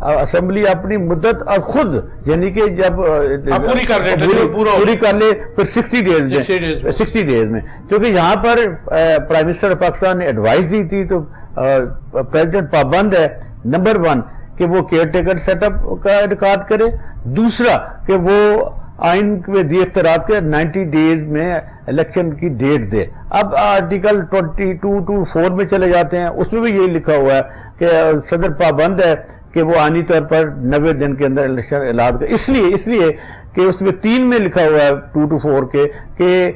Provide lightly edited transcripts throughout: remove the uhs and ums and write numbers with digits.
Assembly اپنی مدت خود یعنی کہ جب پوری کر لے پھر 60 ڈیز میں کیونکہ یہاں پر پرائم منسٹر پاکستان نے ایڈوائز دی تھی تو پریزیڈنٹ پابند ہے نمبر 1 کہ وہ کیئر ٹیکر سیٹ اپ کا انعقاد کرے, دوسرا کہ وہ آئین میں دی اختیارات کے 90 ڈیز میں الیکشن کی ڈیٹ دے. اب آرٹیکل 22-4 میں چلے جاتے ہیں, اس میں بھی یہ لکھا ہوا ہے کہ صدر پابند ہے کہ وہ آئینی طور پر 90 دن کے اندر الیکشن اعلان کرے. اس لیے کہ اس میں 3 میں لکھا ہوا ہے 2-4 کے کہ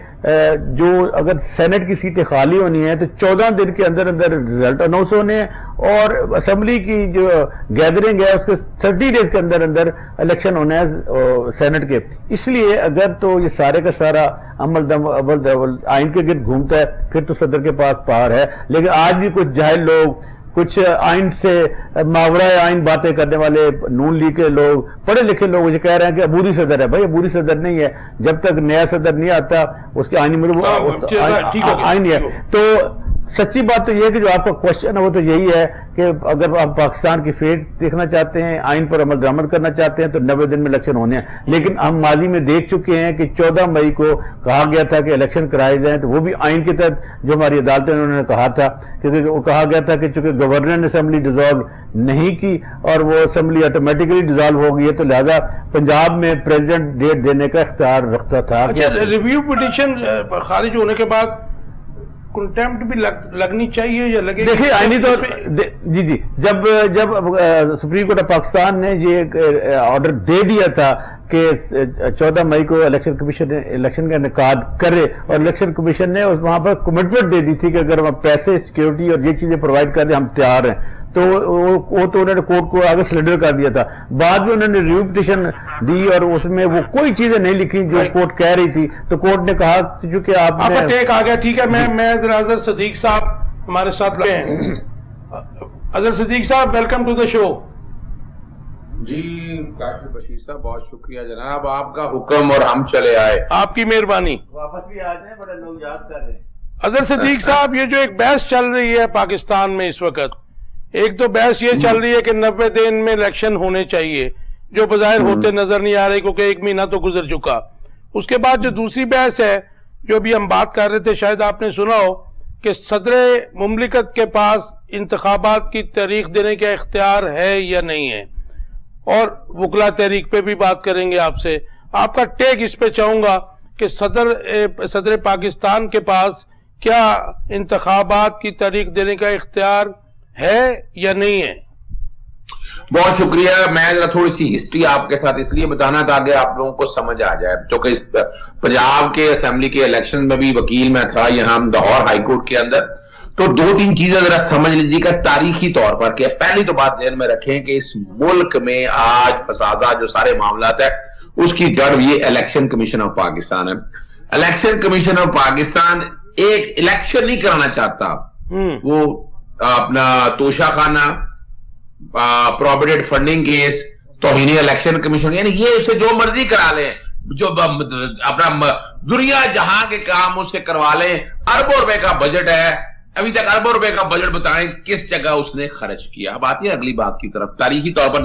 جو اگر سینٹ کی سیٹیں خالی ہونی ہیں تو 14 دن کے اندر رزلٹ اناؤنس ہونے ہیں, اور اسمبلی کی جو گیدرنگ ہے اس کے 30 ڈیز کے اندر الیکشن ہونا ہے سینٹ کے. اس لیے اگر تو یہ سارے کا سارا عمل دم آئین کے گرد گھومتا ہے پھر تو صدر کے پاس پاور ہے. لیکن آج بھی کچھ جاہل لوگ, کچھ آئین سے ماورائے آئین باتیں کرنے والے نون لیگ کے لوگ, پڑھے لکھے لوگ مجھے کہہ رہے ہیں کہ عبوری صدر ہے. بھائی عبوری صدر نہیں ہے, جب تک نیا صدر نہیں آتا اس کے آئینی آئین ہے. تو سچی بات تو یہ ہے کہ جو آپ کا کوشچن ہے وہ تو یہی ہے کہ اگر آپ پاکستان کی فیٹ دیکھنا چاہتے ہیں, آئین پر عمل درآمد کرنا چاہتے ہیں تو 90 دن میں الیکشن ہونے ہیں. لیکن ہم ماضی میں دیکھ چکے ہیں کہ 14 مئی کو کہا گیا تھا کہ الیکشن کرائے جائیں, تو وہ بھی آئین کے تحت جو ہماری عدالتیں انہوں نے کہا تھا, کیونکہ وہ کہا گیا تھا کہ چونکہ گورنر نے اسمبلی ڈیزالو نہیں کی اور وہ اسمبلی آٹومیٹکلی ڈیزالو ہو گئی ہے, تو لہذا پنجاب میں پریزیڈنٹ ڈیٹ دینے کا اختیار رکھتا تھا. ریویو پٹیشن خارج ہونے کے بعد کنٹیمپٹ بھی لگنی چاہیے یا لگے؟ دیکھیں آئینی طور جی جب سپریم کورٹ آف پاکستان نے یہ آرڈر دے دیا تھا کہ 14 مئی کو الیکشن کمیشن الیکشن کا انعقاد کرے, اور الیکشن کمیشن نے وہاں پر کمٹمنٹ دے دی تھی کہ اگر ہم پیسے سیکیورٹی اور یہ چیزیں پرووائڈ کر دیں ہم تیار ہیں, تو وہ تو انہوں نے کورٹ کو آگے سلنڈر کر دیا تھا. بعد میں انہوں نے ریویو پٹیشن دی اور اس میں وہ کوئی چیزیں نہیں لکھی جو کورٹ کہہ رہی تھی, تو کورٹ نے کہا چونکہ آپ کا ٹیک آ گیا. ٹھیک ہے, میں ذرا اظہر صدیق صاحب ہمارے ساتھ لے ہیں. اظہر صدیق صاحب ویلکم ٹو دا شو. جی کاشف بشیر صاحب بہت شکریہ جناب, آپ کا حکم اور ہم چلے آئے. آپ کی مہربانی. واپس بھی آ جائیں, بڑے لوگ یاد کر رہے ہیں. اظہر صدیق صاحب, یہ جو ایک بحث چل رہی ہے پاکستان میں اس وقت, ایک تو بحث یہ چل رہی ہے کہ 90 دن میں الیکشن ہونے چاہیے, جو بظاہر ہوتے نظر نہیں آ رہے کیونکہ 1 مہینہ تو گزر چکا. اس کے بعد جو دوسری بحث ہے جو ابھی ہم بات کر رہے تھے, شاید آپ نے سنا ہو کہ صدر مملکت کے پاس انتخابات کی تاریخ دینے کا اختیار ہے یا نہیں ہے, اور وکلا تحریک پہ بھی بات کریں گے آپ سے. آپ کا ٹیک اس پہ چاہوں گا کہ صدر پاکستان کے پاس کیا انتخابات کی تاریخ دینے کا اختیار ہے یا نہیں ہے؟ بہت شکریہ. میں ذرا تھوڑی سی ہسٹری آپ کے ساتھ اس لیے بتانا تاکہ آپ لوگوں کو سمجھ آ جائے, کیونکہ پنجاب کے اسمبلی کے الیکشن میں بھی وکیل میں تھا یہاں لاہور ہائی کورٹ کے اندر. تو 2-3 چیزیں ذرا سمجھ لیجیے گا تاریخی طور پر. کہ پہلی تو بات ذہن میں رکھیں کہ اس ملک میں آج فسادات جو سارے معاملات ہیں اس کی جڑ یہ الیکشن کمیشن آف پاکستان ہے. الیکشن کمیشن آف پاکستان ایک الیکشن نہیں کرانا چاہتا, وہ اپنا توشہ خانہ, پروبیڈیٹ فنڈنگ کیس, توہین الیکشن کمیشن, یعنی یہ اسے جو مرضی کرا لیں, جو اپنا دنیا جہاں کے کام اس سے کروا لیں. اربوں روپے کا بجٹ ہے, ابھی تک اربوں روپے کا بجٹ بتائیں کس جگہ اس نے خرچ کیا. اب آتی ہے اگلی بات کی طرف. تاریخی طور پر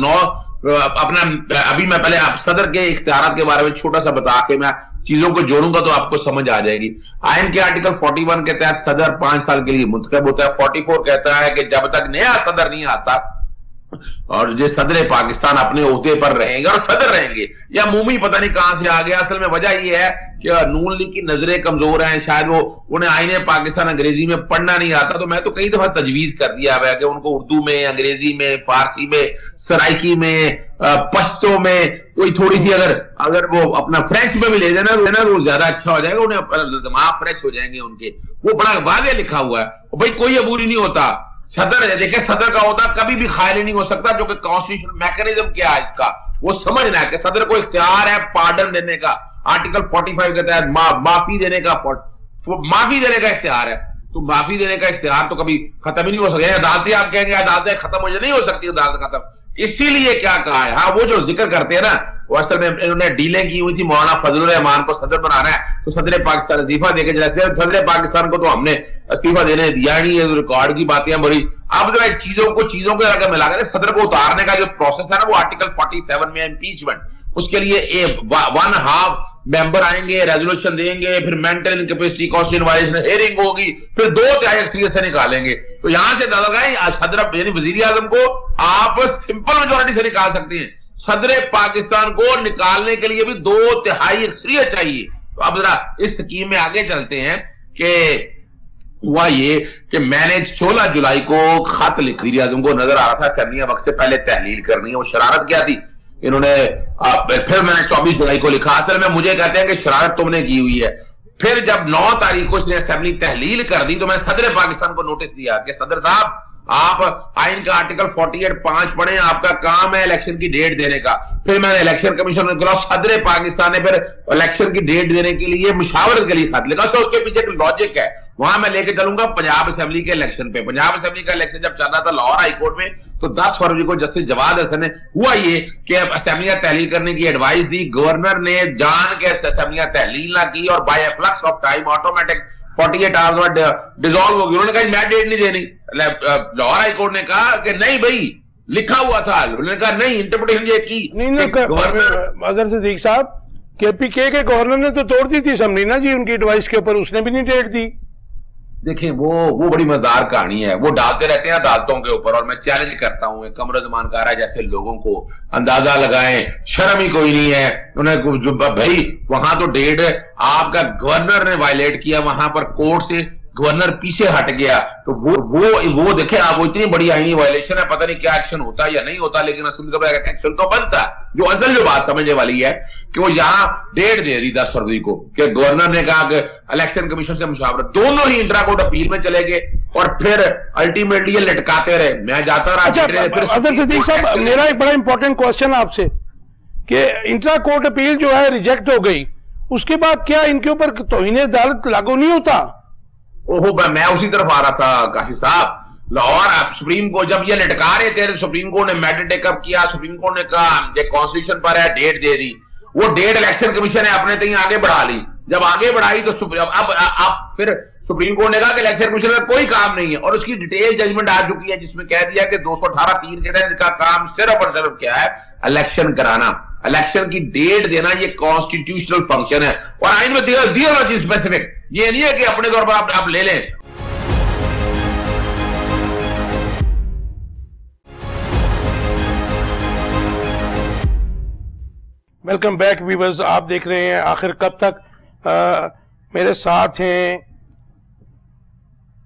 ابھی میں پہلے آپ صدر کے اختیارات کے بارے میں چھوٹا سا بتا کے میں چیزوں کو جوڑوں گا تو آپ کو سمجھ آ جائے گی. آئین کے آرٹیکل 41 کے تحت صدر 5 سال کے لیے منتخب ہوتا ہے. 44 کہتا ہے کہ جب تک نیا صدر نہیں آتا اور جو صدر پاکستان اپنے عہدے پر رہیں گے اور صدر رہیں گے, یا مومی پتہ نہیں کہاں سے آ گیا. اصل میں وجہ یہ ہے کہ نون لیگ کی نظریں کمزور ہیں, شاید وہ انہیں آئین پاکستان انگریزی میں پڑھنا نہیں آتا. تو میں تو کئی دفعہ تجویز کر دیا ہے کہ ان کو اردو میں, انگریزی میں, فارسی میں, سرائکی میں, پشتو میں کوئی تھوڑی سی اگر وہ اپنا فرینچ میں بھی لے دینا وہ زیادہ اچھا ہو جائے گا, انہیں دماغ فریش ہو جائیں گے ان کے. وہ بڑا واضح لکھا ہوا ہے بھائی, کوئی عبوری نہیں ہوتا. صدر دیکھیں صدر کا عہدہ کبھی بھی خالی نہیں ہو سکتا, جو کہ کانسٹیٹیوشن میکنزم کیا ہے اس کا وہ سمجھنا ہے کہ صدر کو اختیار ہے پارڈن دینے کا. آرٹیکل 45 کے تحت معافی دینے کا اختیار ہے. تو معافی دینے کا اختیار تو کبھی ختم ہی نہیں ہو سکتا. عدالتیں آپ کہیں گے عدالتیں ختم ہو جائے, نہیں ہو سکتی عدالت ختم. اسی لیے کیا کہا ہے, ہاں وہ جو ذکر کرتے ہیں نا وہ اصل میں انہوں نے ڈیلیں کی ہوئی تھی. مولانا فضل الرحمان کو صدر بنانا ہے تو صدر پاکستان وظیفہ دے کے, جیسے صدر پاکستان کو تو ہم نے استعفا دینے دیا نہیں, ریکارڈ کی باتیں ہیں بڑی. اب ذرا چیزوں کے لگا ملا کر صدر کو اتارنے کا جو پروسیس ہے نا, وہ آرٹیکل 47 میں امپیچمنٹ, اس کے لیے 1/2 ممبر آئیں گے, ریزولوشن دیں گے, پھر مینٹل انکیپیسٹی کانسٹیٹیوشن وائلیشن ہیئرنگ ہوگی, پھر 2/3 اکثریت سے نکالیں گے. تو یہاں سے اندازہ لگائیں صدر یعنی وزیر اعظم کو آپ سمپل میجورٹی سے نکال سکتے ہیں, صدر پاکستان کو نکالنے کے لیے بھی 2/3 اکثریت چاہیے. تو اب ذرا اس سکیم میں آگے چلتے ہیں کہ ہوا یہ کہ میں نے 16 جولائی کو خط لکھ وزیر اعظم کو, نظر آ رہا تھا اسمبلیاں وقت سے پہلے تحلیل کرنی ہے. وہ شرارت کیا تھی انہوں نے, پھر میں نے 24 جولائی کو لکھا, اصل میں مجھے کہتے ہیں کہ شرارت تم نے کی ہوئی ہے. پھر جب 9 تاریخ کو اس نے اسمبلی تحلیل کر دی تو میں صدر پاکستان کو نوٹس دیا کہ صدر صاحب آپ آئین کا آرٹیکل 48(5) پڑھیں, آپ کا کام ہے الیکشن کی ڈیٹ دینے کا. پھر میں نے الیکشن کمیشن کو صدر پاکستان نے پھر الیکشن کی ڈیٹ دینے کے لیے مشاورت کے لیے خط لکھا. اس کے پیچھے ایک لاجک ہے, وہاں میں لے کے چلوں گا پنجاب اسمبلی کے الیکشن پہ. پنجاب اسمبلی کا الیکشن جب چل رہا تھا لاہور ہائی کورٹ میں, تو 10 فروری کو جسٹس جواد حسن نے ہوا یہ کہ اسمبلیاں تحلیل کرنے کی ایڈوائز دی. گورنر نے جان کے اسمبلیاں تحلیل نہ کی اور by flux of time automatic 48 hours میں ڈیزالو ہو گئی. انہوں نے کہا میں ڈیٹ نہیں دینی. لاہور ہائی کورٹ نے کہا کہ نہیں بھائی لکھا ہوا تھا. انہوں نے کہا نہیں, انٹرپریٹیشن یہ کی. اظہر صدیق صاحب, KPK کے گورنر نے تو توڑ دی تھی اسمبلی نا جی ان کی ایڈوائس کے اوپر, اس نے بھی نہیں ڈیٹ دی. دیکھیں وہ بڑی مزدار کہانی ہے, وہ ڈالتے رہتے ہیں عدالتوں کے اوپر, اور میں چیلنج کرتا ہوں قمر زمان کارا جیسے لوگوں کو اندازہ لگائیں, شرم ہی کوئی نہیں ہے. انہوں نے بھائی وہاں تو ڈیٹ آپ کا گورنر نے وائلیٹ کیا, وہاں پر کورٹ سے گورنر پیچھے ہٹ گیا. تو وہ دیکھیں آپ, وہ اتنی بڑی آئینی وائلیشن ہے, پتہ نہیں کیا ایکشن ہوتا یا نہیں ہوتا, لیکن ایکشن تو بنتا. جو اصل جو بات سمجھنے والی ہے کہ وہ یہاں ڈیٹ دے دی 10 فروری کو کہ گورنر نے کہا کہ الیکشن کمیشن سے مشاورت, دونوں ہی انٹرا کورٹ اپیل میں چلے گئے اور پھر الٹیمیٹلی یہ لٹکاتے رہے. میں جاتا رہا. اظہر صدیق صاحب, میرا ایک بڑا امپورٹنٹ کوسچن آپ سے کہ انٹرا کورٹ اپیل جو ہے ریجیکٹ ہو گئی, اس کے بعد کیا ان کے اوپر توہین عدالت لاگو نہیں ہوتا؟ میں اسی طرف آ رہا تھا کاشف صاحب. لاہور سپریم کورٹ جب یہ لٹکا رہے تھے, سپریم کورٹ نے میٹر ٹیک اپ کیا. سپریم کورٹ نے کہا یہ کانسٹیٹیوشن پر ہے, ڈیٹ دے دی. وہ ڈیٹ الیکشن کمیشن نے اپنے تئیں آگے بڑھا لی. جب آگے بڑھائی تو اب پھر سپریم کورٹ نے کہا کہ الیکشن کمیشن کا کوئی کام نہیں ہے, اور اس کی ڈیٹیل ججمنٹ آ چکی ہے جس میں کہہ دیا کہ 218(3) کے تحت ان کا کام صرف اور صرف کیا ہے, الیکشن کرانا, الیکشن کی ڈیٹ دینا. یہ کانسٹیٹیوشنل فنکشن ہے اور آئین میں دیا ہوا چیز اسپیسیفک. یہ نہیں ہے کہ اپنے طور پر آپ لے لیں. ویلکم بیک ویورز, آپ دیکھ رہے ہیں آخر کب تک. میرے ساتھ ہیں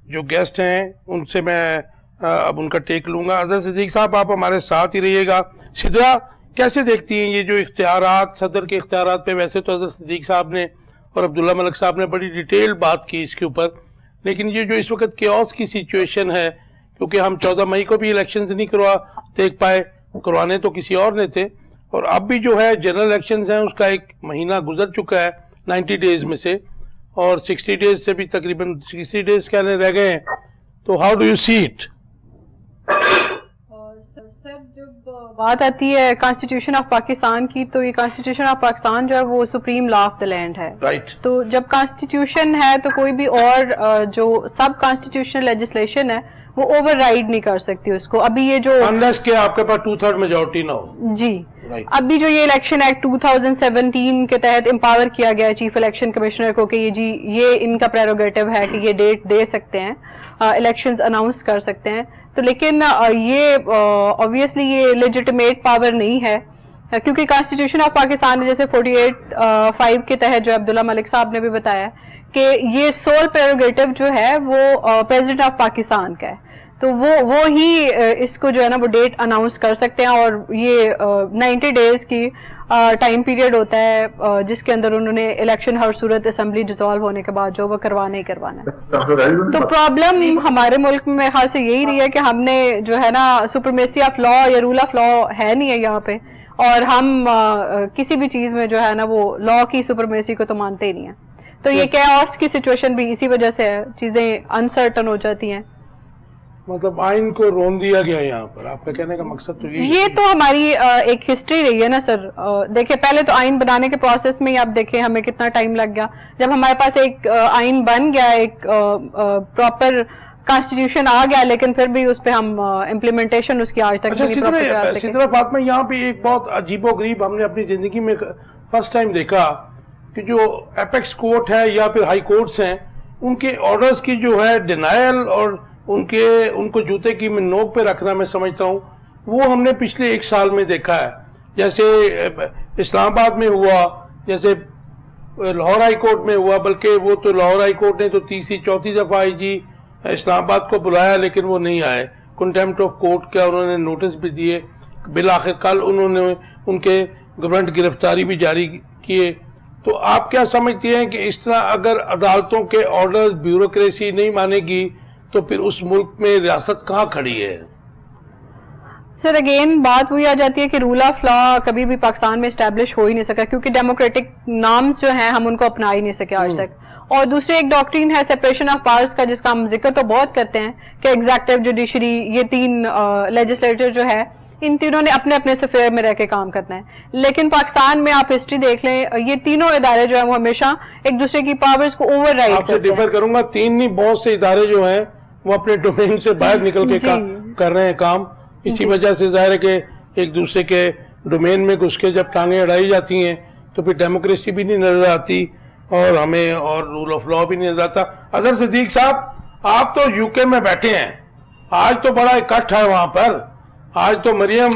جو گیسٹ ہیں, ان سے میں اب ان کا ٹیک لوں گا. اظہر صدیق صاحب آپ ہمارے ساتھ ہی رہیے گا. شدرا, کیسے دیکھتی ہیں یہ جو اختیارات, صدر کے اختیارات پہ؟ ویسے تو اظہر صدیق صاحب نے اور عبداللہ ملک صاحب نے بڑی ڈیٹیل بات کی اس کے اوپر, لیکن یہ جو اس وقت کیوس کی سچویشن ہے, کیونکہ ہم 14 مئی کو بھی الیکشنز نہیں دیکھ پائے, کروانے تو کسی اور نے تھے, اور اب بھی جو ہے جنرل الیکشنز ہیں اس کا 1 مہینہ گزر چکا ہے 90 ڈیز میں سے, اور 60 ڈیز سے بھی تقریباً 60 ڈیز کہنے رہ گئے ہیں. تو how do you see it? Sir, جب بات آتی ہے کانسٹیٹیوشن آف پاکستان کی, تو یہ کانسٹیٹیوشن آف پاکستان جو ہے وہ supreme law of the land ہے. تو جب کانسٹیٹیوشن ہے تو کوئی بھی اور جو سب کانسٹیٹیوشنل لیجسلیشن ہے وہ اوور رائڈ نہیں کر سکتی اس کو. ابھی یہ جو انلیس کہ آپ کے پاس 2/3 میجورٹی نہ ہو. جی, ابھی جو یہ الیکشن ایکٹ 2017 کے تحت امپاور کیا گیا ہے چیف الیکشن کمشنر کو کہ یہ ان کا پریروگیٹو ہے کہ یہ ڈیٹ دے سکتے ہیں, الیکشنز اناؤنس کر سکتے ہیں. تو لیکن یہ obviously یہ لیجیٹیمیٹ پاور نہیں ہے, کیونکہ کانسٹیٹیوشن آف پاکستان نے جیسے 48(5) کے تحت جو عبداللہ ملک صاحب نے بھی بتایا کہ یہ سول پریروگیٹو جو ہے وہ پریزیڈنٹ آف پاکستان کا ہے. تو وہ ہی اس کو جو ہے نا وہ ڈیٹ اناؤنس کر سکتے ہیں, اور یہ 90 ڈیز کی ٹائم پیریڈ ہوتا ہے جس کے اندر انہوں نے الیکشن ہر صورت اسمبلی ڈیزالو ہونے کے بعد جو وہ کروانا ہی کروانا ہے. تو پرابلم ہمارے ملک میں خاص سے یہی رہی ہے کہ ہم نے جو ہے نا سپرمیسی آف لا یا رول آف لا ہے نہیں ہے یہاں پہ, اور ہم کسی بھی چیز میں جو ہے نا وہ لا کی سپرمیسی کو تو مانتے ہی نہیں ہیں. تو یہ کیوس کی سچویشن بھی اسی وجہ سے ہے, چیزیں انسرٹن ہو جاتی ہیں. مطلب آئین کو رون دیا گیا یہاں پر، آپ کا کہنے کا مقصد تو یہ تو ہماری ایک ہسٹری رہی ہے نا سر. دیکھیں پہلے تو آئین بنانے کے پروسیس میں ہی آپ دیکھیں ہمیں کتنا ٹائم لگ گیا. جب ہمارے پاس ایک آئین بن گیا، ایک پراپر کانسٹیٹیوشن آ گیا، لیکن پھر بھی اس پہ ہم امپلیمنٹیشن اس کی آج تک اسی طرح فاطمہ یہاں پہ ایک بہت عجیب و غریب ہم نے اپنی زندگی میں فرسٹ ٹائم دیکھا کہ جو ایپیکس کورٹ ہے یا پھر ہائی کورٹس ہیں، ان کے آرڈرز کی جو ہے ڈینائل اور ان کو جوتے کی نوک پہ رکھنا میں سمجھتا ہوں وہ ہم نے پچھلے 1 سال میں دیکھا ہے. جیسے اسلام آباد میں ہوا، جیسے لاہور ہائی کورٹ میں ہوا، بلکہ وہ تو لاہور ہائی کورٹ نے تو 3-4 دفعہ آئی جی اسلام آباد کو بلایا لیکن وہ نہیں آئے. کنٹیمپٹ آف کورٹ کا انہوں نے نوٹس بھی دیے، بالآخر کل انہوں نے ان کے گورنمنٹ گرفتاری بھی جاری کیے. تو آپ کیا سمجھتے ہیں کہ اس طرح اگر عدالتوں کے آرڈرز بیوروکریسی نہیں مانے گی تو پھر اس ملک میں ریاست کہاں کھڑی ہے؟ سر اگین بات وہی آ جاتی ہے کہ رول آف لا کبھی بھی پاکستان میں اسٹیبلش ہو ہی نہیں سکا، کیونکہ ڈیموکریٹک نارمز جو ہیں ہم ان کو اپنا ہی نہیں سکے آج تک. اور دوسری ایک ڈاکٹرین ہے سیپریشن آف پاورز کا، جس کا ہم ذکر تو بہت کرتے ہیں کہ ایگزیکٹو، جوڈیشری، یہ 3 لیجسلیٹر جو ہے ان تینوں نے اپنے اپنے سفیر میں رہ کے کام کرنا ہے. لیکن پاکستان میں آپ ہسٹری دیکھ لیں، یہ تینوں ادارے جو ہیں وہ ہمیشہ ایک دوسرے کی پاورز کو اوور رائڈ کرتے ہیں. آپ سے ڈیفر کروں گا، 3 نہیں بہت سے ادارے جو ہیں وہ اپنے ڈومین سے باہر نکل کے کر رہے ہیں کام. اسی وجہ سے ظاہر ہے کہ ایک دوسرے کے ڈومین میں گھس کے جب ٹانگیں اڑائی جاتی ہیں تو پھر ڈیموکریسی بھی نہیں نظر آتی اور ہمیں اور رول آف لا بھی نہیں نظر آتا. اظہر صدیق صاحب، آپ تو یو کے میں بیٹھے ہیں، آج تو بڑا اکٹھ ہے وہاں پر. آج تو مریم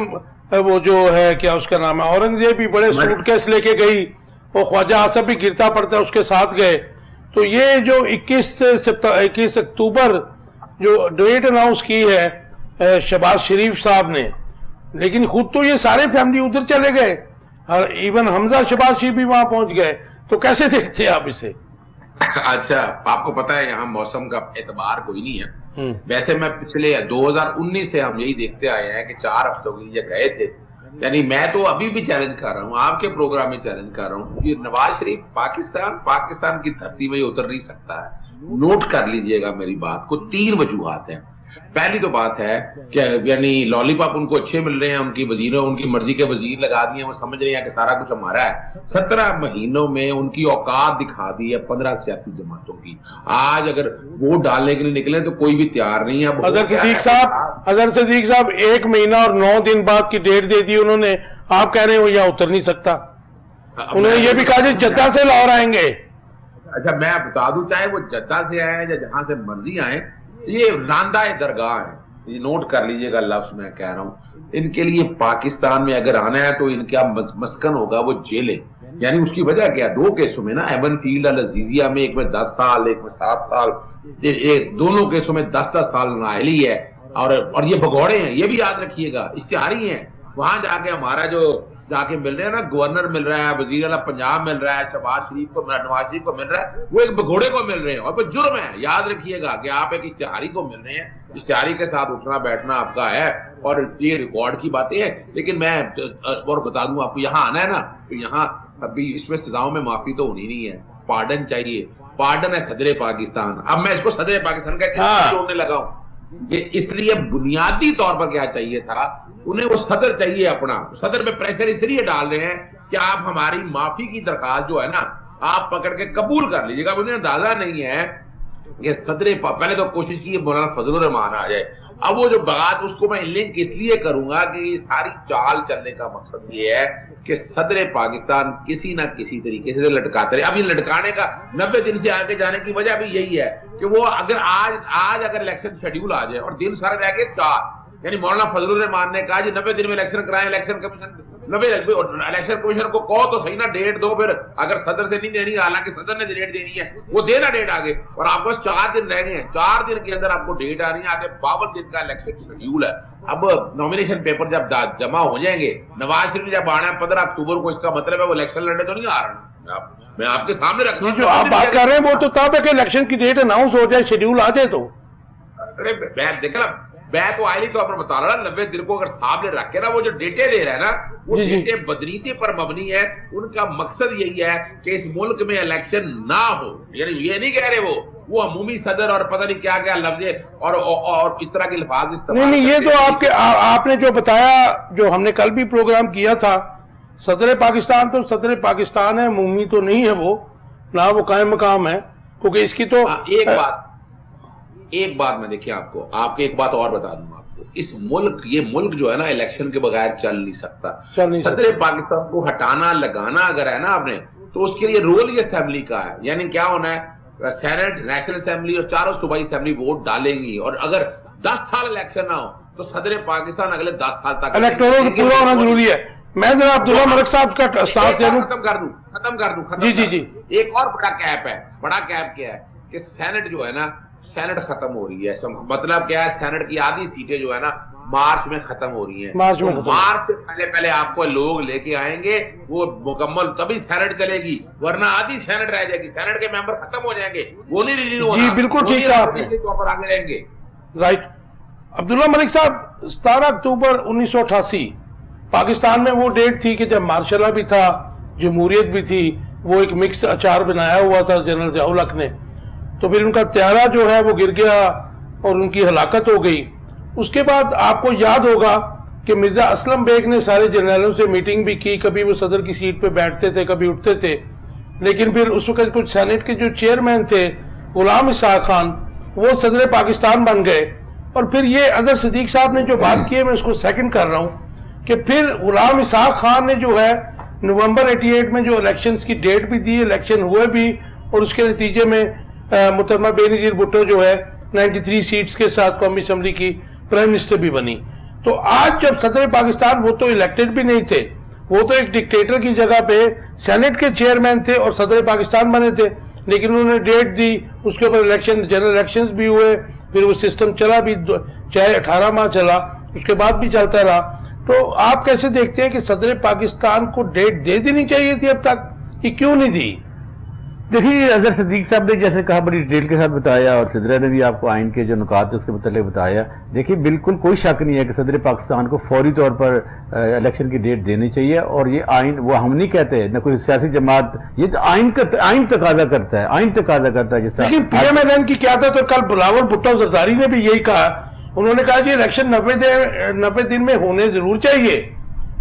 وہ جو ہے کیا اس کا نام ہے، اورنگزیب بھی بڑے سوٹ کیس لے کے گئی، اور خواجہ آصف بھی گرتا پڑتا ہے اس کے ساتھ گئے. تو یہ جو 21 اکتوبر جو ڈیٹ اناؤنس کی ہے شہباز شریف صاحب نے، لیکن خود تو یہ سارے فیملی ادھر چلے گئے اور ایون حمزہ شہباز شریف بھی وہاں پہنچ گئے. تو کیسے دیکھتے ہیں آپ اسے؟ اچھا، آپ کو پتا ہے یہاں موسم کا اعتبار کوئی نہیں ہے. ویسے میں پچھلے 2019 سے ہم یہی دیکھتے آئے ہیں کہ 4 ہفتوں کے لیے گئے تھے. یعنی میں تو ابھی بھی چیلنج کر رہا ہوں، آپ کے پروگرام میں چیلنج کر رہا ہوں، یہ نواز شریف پاکستان کی دھرتی میں اتر نہیں سکتا ہے. نوٹ کر لیجئے گا میری بات کو. 3 وجوہات ہیں. پہلی تو بات ہے کہ یعنی لالی پاپ ان کو اچھے مل رہے ہیں، ان کی وزیروں ان کی مرضی کے وزیر لگا دیے ہیں، وہ سمجھ رہے ہیں کہ سارا کچھ ہمارا ہے. 17 مہینوں میں ان کی اوقات دکھا دی ہے 15 سیاسی جماعتوں کی. آج اگر ووٹ ڈالنے کے لیے نکلے تو کوئی بھی تیار نہیں ہے. اظہر صدیق صاحب 1 مہینہ اور 9 دن بعد کی ڈیٹ دے دی انہوں نے. آپ کہہ رہے ہیں وہ یہاں اتر نہیں سکتا. انہوں نے یہ بھی کہا کہ جدہ سے لاہور آئیں گے. اچھا میں بتا دوں، چاہے وہ جدہ سے آئیں یا جہاں سے مرضی آئیں، یہ راندہ درگاہ ہے. یہ نوٹ کر لیجئے گا لفظ میں کہہ رہا ہوں. ان کے لیے پاکستان میں اگر آنا ہے تو ان کا مسکن ہوگا وہ جیلیں. یعنی اس کی وجہ کیا؟ 2 کیسوں میں نا، ایون فیلڈ العزیزیہ میں ایک میں 10 سال، ایک میں 7 سال، دونوں کیسوں میں 10 سال نااہلی ہے. اور یہ بھگوڑے ہیں، یہ بھی یاد رکھیے گا، اشتہاری ہیں. وہاں جا کے ہمارا جو جا کے مل رہے ہیں نا، گورنر مل رہا ہے، وزیر اعلیٰ پنجاب مل رہا ہے، شہباز شریف کو، نواز شریف کو مل رہا ہے، وہ ایک بھگوڑے کو مل رہے ہیں. اور وہ جرم ہے، یاد رکھیے گا کہ آپ ایک اشتہاری کو مل رہے ہیں. اشتہاری کے ساتھ اٹھنا بیٹھنا آپ کا ہے اور یہ ریکارڈ کی باتیں ہیں. لیکن میں اور بتا دوں آپ کو، یہاں آنا ہے نا، یہاں ابھی اس میں سزاؤں میں معافی تو ہونی نہیں ہے. پارڈن چاہیے. پارڈن ہے صدر پاکستان. اب میں اس کو صدر پاکستان کا جوڑنے لگا ہوں. یہ اس لیے بنیادی طور پر کیا چاہیے تھا انہیں، وہ صدر چاہیے اپنا. صدر پہ پریشر اس لیے ڈال رہے ہیں کہ آپ ہماری معافی کی درخواست جو ہے نا آپ پکڑ کے قبول کر لیجیے گا. انہیں اندازہ نہیں ہے کہ صدر پہلے تو کوشش کی مولانا فضل الرحمان آ جائے. اب وہ جو بات اس کو میں لنک اس لیے کروں گا کہ یہ ساری چال چلنے کا مقصد یہ ہے کہ صدر پاکستان کسی نہ کسی طریقے سے لٹکاتے رہے. اب یہ لٹکانے کا 90 دن سے آگے جانے کی وجہ بھی یہی ہے کہ وہ اگر آج اگر الیکشن شیڈیول آ جائے اور دن سارے رہ گئے 4، یعنی مولانا فضل الرحمان نے کہا جی 90 دن میں الیکشن کرائیں، الیکشن کمیشن کو کہو تو صحیح نا ڈیٹ دو. پھر اگر صدر سے نہیں دینی، حالانکہ صدر نے ڈیٹ دینی ہے، وہ دینا ڈیٹ آگے. اور آپ بس 4 دن رہ گئے ہیں، 4 دن کے اندر آپ کو ڈیٹ آ رہی ہے. آگے 52 دن کا الیکشن شیڈیول ہے. اب نامینیشن پیپر جب جمع ہو جائیں گے، نواز شریف جب آنا ہے 15 اکتوبر کو، اس کا مطلب ہے وہ الیکشن لڑنے تو نہیں آ رہا. میں آپ کے سامنے رکھتا ہوں جو آپ بات کر رہے ہیں وہ تو تب ہے کہ الیکشن کی ڈیٹ اناؤنس ہو جائے، شیڈیول آ جائے. تو دیکھ نا، میں تو آئلی طور پر بتا رہا 90 دن کو اگر سامنے رکھ کے نا وہ جو ڈیٹے دے رہا ہے نا، وہ ڈیٹے بدنیتی پر مبنی ہے. ان کا مقصد یہی ہے کہ اس ملک میں الیکشن نہ ہو. یعنی یہ نہیں کہہ رہے وہ وہ عمومی صدر اور پتہ نہیں کیا کیا لفظ اور اس طرح کے الفاظ استعمال. نہیں یہ تو آپ نے جو بتایا، جو ہم نے کل بھی پروگرام کیا تھا، صدر پاکستان تو صدر پاکستان ہے، عمومی تو نہیں ہے وہ، نہ وہ قائم مقام ہے، کیونکہ اس کی تو ایک بات میں دیکھیں آپ کو ایک بات اور بتا دوں آپ کو، یہ ملک جو ہے نا الیکشن کے بغیر چل نہیں سکتا. صدر پاکستان کو ہٹانا لگانا اگر ہے نا آپ نے، تو اس کے لیے رول یہ اسمبلی کا ہے. یعنی کیا ہونا ہے، سینٹ، نیشنل اسمبلی اور چاروں صوبائی اسمبلی ووٹ ڈالیں گی، اور اگر 10 سال الیکشن نہ ہو تو صدر پاکستان اگلے 10 سال تک الیکٹورل پورا ہونا ضروری ہے. میں ذرا عبداللہ ملک صاحب کا اسٹانس لے لوں. ختم کر دوں. جی. ایک اور بڑا کیپ کیا ہے کہ سینٹ جو ہے نا، سینٹ ختم ہو رہی ہے. مطلب کیا ہے، سینٹ کی آدھی سیٹیں جو ہے نا مارچ میں ختم ہو رہی ہیں. مارچ سے پہلے آپ کو لوگ لے کے آئیں گے، وہ مکمل تبھی سینٹ چلے گی، ورنہ آدھی سینٹ رہ جائے گی. سینٹ کے ممبر ختم ہو جائیں گے، وہ نہیں ریلیو ہونا. جی بالکل ٹھیک کہا آپ نے، آگے رہیں گے. رائٹ. عبداللہ ملک صاحب، 17 اکتوبر 1988 پاکستان میں وہ ڈیٹ تھی کہ جب مارشل لا بھی تھا، جمہوریت بھی تھی، وہ ایک مکس اچار بنایا ہوا تھا جنرل ضیاء الحق نے. تو پھر ان کا طیارہ جو ہے وہ گر گیا اور ان کی ہلاکت ہو گئی. اس کے بعد آپ کو یاد ہوگا کہ مرزا اسلم بیگ نے سارے جنرلوں سے میٹنگ بھی کی، کبھی وہ صدر کی سیٹ پہ بیٹھتے تھے، کبھی اٹھتے تھے. لیکن پھر اس وقت کچھ سینٹ کے جو چیئرمین تھے غلام اسحاق خان، وہ صدر پاکستان بن گئے. اور پھر یہ اظہر صدیق صاحب نے جو بات کی ہے، میں اس کو سیکنڈ کر رہا ہوں کہ پھر غلام اسحاق خان نے جو ہے نومبر 88 میں جو الیکشنز کی ڈیٹ بھی دی، الیکشن ہوئے بھی، اور اس کے نتیجے میں محترمہ بے نظیر بھٹو جو ہے 93 سیٹس کے ساتھ قومی اسمبلی کی پرائم منسٹر بھی بنی. تو آج جب صدر پاکستان، وہ تو الیکٹڈ بھی نہیں تھے، وہ تو ایک ڈکٹیٹر کی جگہ پہ سینٹ کے چیئرمین تھے اور صدر پاکستان بنے تھے، لیکن انہوں نے ڈیٹ دی، اس کے اوپر الیکشن، جنرل الیکشنز بھی ہوئے، پھر وہ سسٹم چلا بھی، چاہے 18 ماہ چلا، اس کے بعد بھی چلتا رہا. تو آپ کیسے دیکھتے ہیں کہ صدر پاکستان کو ڈیٹ دے دینی چاہیے تھی اب تک، یہ کیوں نہیں دی؟ دیکھیے اظہر صدیق صاحب نے جیسے کہا بڑی ڈیٹیل کے ساتھ بتایا، اور صدر نے بھی آپ کو آئین کے جو نکات ہیں اس کے متعلق بتایا. دیکھیے بالکل کوئی شک نہیں ہے کہ صدر پاکستان کو فوری طور پر الیکشن کی ڈیٹ دینی چاہیے. اور یہ آئین، وہ ہم نہیں کہتے، نہ کوئی سیاسی جماعت، یہ آئین تقاضا کرتا ہے، آئین تقاضا کرتا ہے. جس طرح لیکن پی ایم ایل این کی قیادت، تو کل بلاول بھٹو زرداری نے بھی یہی کہا، انہوں نے کہا جی الیکشن 90 دن میں ہونے ضرور چاہیے،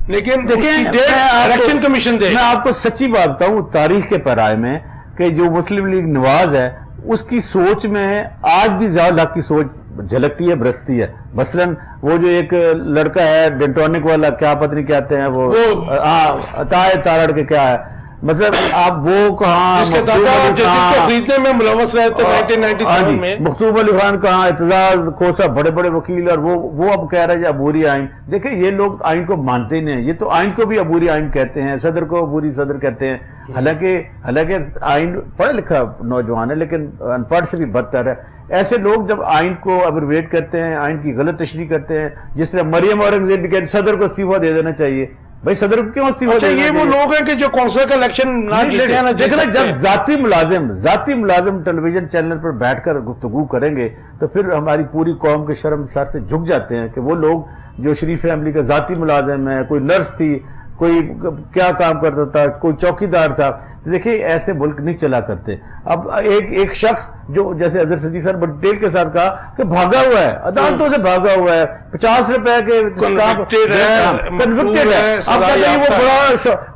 لیکن الیکشن کمیشن دے. میں آپ کو سچی بات بتاؤں، تاریخ کے پیرائے میں کہ جو مسلم لیگ نواز ہے، اس کی سوچ میں آج بھی ضیاء الحق کی سوچ جھلکتی ہے، برستی ہے. مثلا وہ جو ایک لڑکا ہے ڈینٹونک والا، کیا پتہ نہیں کہتے ہیں وہ، عطائے تارڑ کے کیا ہے، مطلب آپ وہ کہاں، جس کو خریدنے میں ملوث رہے تھے 1997 میں، مختوم علی خان کہاں، اعتزاز کھوسا، بڑے بڑے وکیل، اور وہ اب کہہ رہے ہیں عبوری آئین. دیکھیں یہ لوگ آئین کو مانتے نہیں ہیں، یہ تو آئین کو بھی عبوری آئین کہتے ہیں، صدر کو عبوری صدر کہتے ہیں. حالانکہ آئین پڑھا لکھا نوجوان ہے لیکن ان پڑھ سے بھی بدتر ہے. ایسے لوگ جب آئین کو ابرویٹ کرتے ہیں، آئین کی غلط تشریح کرتے ہیں، جس طرح مریم اورنگزیب بھی کہتے صدر کو استعفیٰ دے دینا چاہیے. بھائی صدر کو کیوں استعفیٰ دے دینا چاہیے؟ یہ وہ لوگ ہیں کہ جو کونسل کا الیکشن نہ جیتے ہیں. دیکھنا جب ذاتی ملازم ٹیلی ویژن چینل پر بیٹھ کر گفتگو کریں گے تو پھر ہماری پوری قوم کے شرم سر سے جھک جاتے ہیں کہ وہ لوگ جو شریف فیملی کا ذاتی ملازم ہے، کوئی نرس تھی، کوئی کیا کام کرتا تھا، کوئی چوکیدار تھا. دیکھیں ایسے ملک نہیں چلا کرتے. اب ایک شخص جو جیسے اظہر صدیق صاحب بڑی ڈیٹیل کے ساتھ کہا کہ بھاگا ہوا ہے، عدالتوں سے بھاگا ہوا ہے، 50 روپے کے کنوکٹڈ ہے. اب کہتے وہ بڑا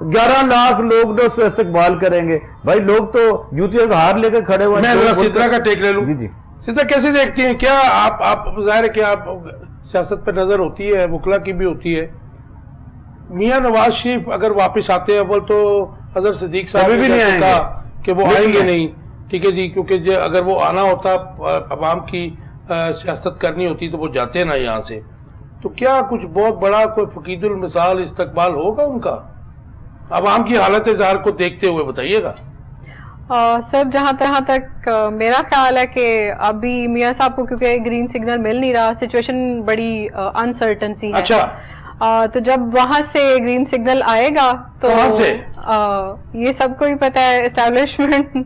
11 لاکھ لوگ اس کو استقبال کریں گے. بھائی لوگ تو جوتیوں کا ہار لے کر کھڑے ہوئے ہیں. میں ذرا سدرا کا ٹیک لے لوں. جی سدرا کیسے دیکھتی ہیں؟ کیا آپ ظاہر ہے کہ آپ سیاست پر نظر ہوتی ہے، وکلا کی بھی ہوتی ہے. میاں نواز شریف اگر واپس آتے ہیں، اول تو اظہر صدیق صاحب نے کہا کہ وہ آئیں گے نہیں، ٹھیک ہے جی، کیونکہ اگر وہ آنا ہوتا، عوام کی سیاست کرنی ہوتی تو وہ جاتے نا یہاں سے. تو کیا کچھ بہت بڑا کوئی فقید المثال استقبال ہوگا ان کا عوام کی حالت اظہار کو دیکھتے ہوئے؟ بتائیے گا سر. جہاں تک میرا خیال ہے کہ ابھی میاں صاحب کو کیونکہ گرین سگنل مل نہیں رہا، سچویشن بڑی انسرٹن سی ہے. اچھا، تو جب وہاں سے گرین سگنل آئے گا تو یہ سب کو ہی پتا ہے، اسٹیبلشمنٹ